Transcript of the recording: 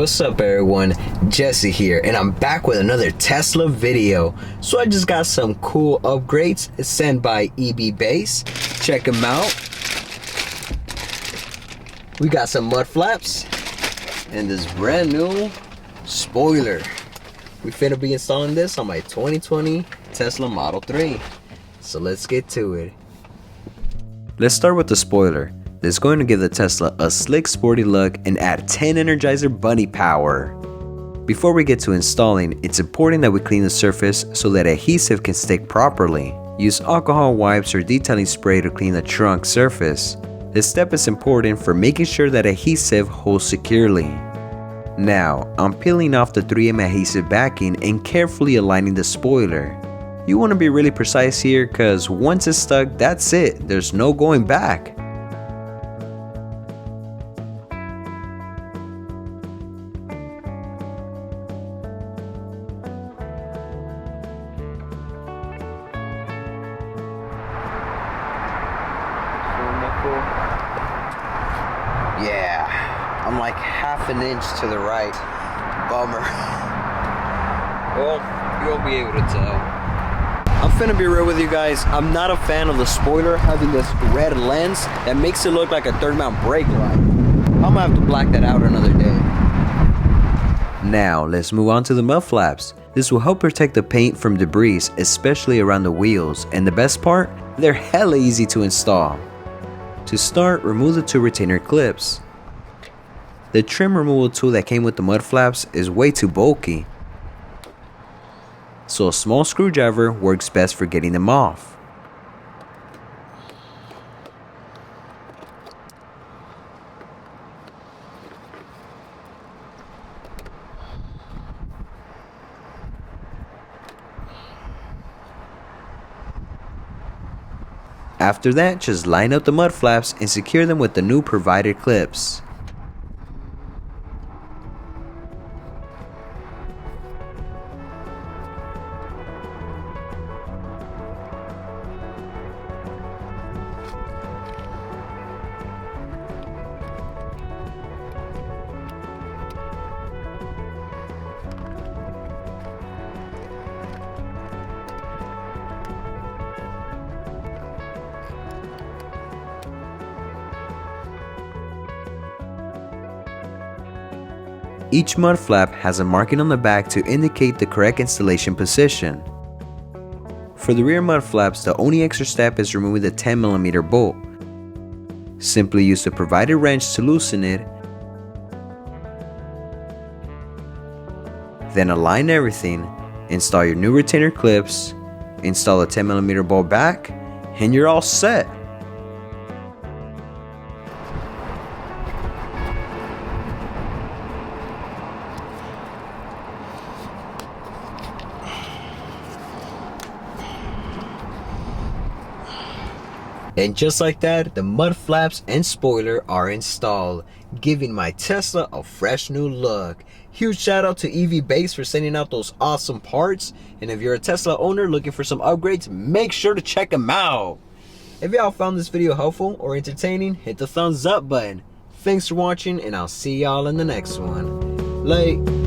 What's up everyone, Jesse here, and I'm back with another Tesla video. So I just got some cool upgrades sent by EVBASE. Check them out. We got some mud flaps and this brand new spoiler. We finna be installing this on my 2020 Tesla Model 3. So let's get to it. Let's start with the spoiler. This is going to give the Tesla a slick, sporty look and add 10 Energizer Bunny power. Before we get to installing, it's important that we clean the surface so that adhesive can stick properly. Use alcohol wipes or detailing spray to clean the trunk surface. This step is important for making sure that adhesive holds securely. Now, I'm peeling off the 3M adhesive backing and carefully aligning the spoiler. You want to be really precise here because once it's stuck, that's it, there's no going back. Yeah, I'm like half an inch to the right. Bummer. Well, you'll be able to tell. I'm finna be real with you guys. I'm not a fan of the spoiler having this red lens that makes it look like a 30-mile brake light. I'm gonna have to black that out another day. Now, let's move on to the mud flaps. This will help protect the paint from debris, especially around the wheels. And the best part, they're hella easy to install. To start, remove the two retainer clips. The trim removal tool that came with the mud flaps is way too bulky, so a small screwdriver works best for getting them off. After that, just line up the mud flaps and secure them with the new provided clips. Each mud flap has a marking on the back to indicate the correct installation position. For the rear mud flaps, the only extra step is removing the 10mm bolt. Simply use the provided wrench to loosen it, then align everything, install your new retainer clips, install the 10mm bolt back, and you're all set. And just like that, the mud flaps and spoiler are installed, giving my Tesla a fresh new look. Huge shout out to EVBASE for sending out those awesome parts. And if you're a Tesla owner looking for some upgrades, make sure to check them out. If y'all found this video helpful or entertaining, hit the thumbs up button. Thanks for watching, and I'll see y'all in the next one. Late.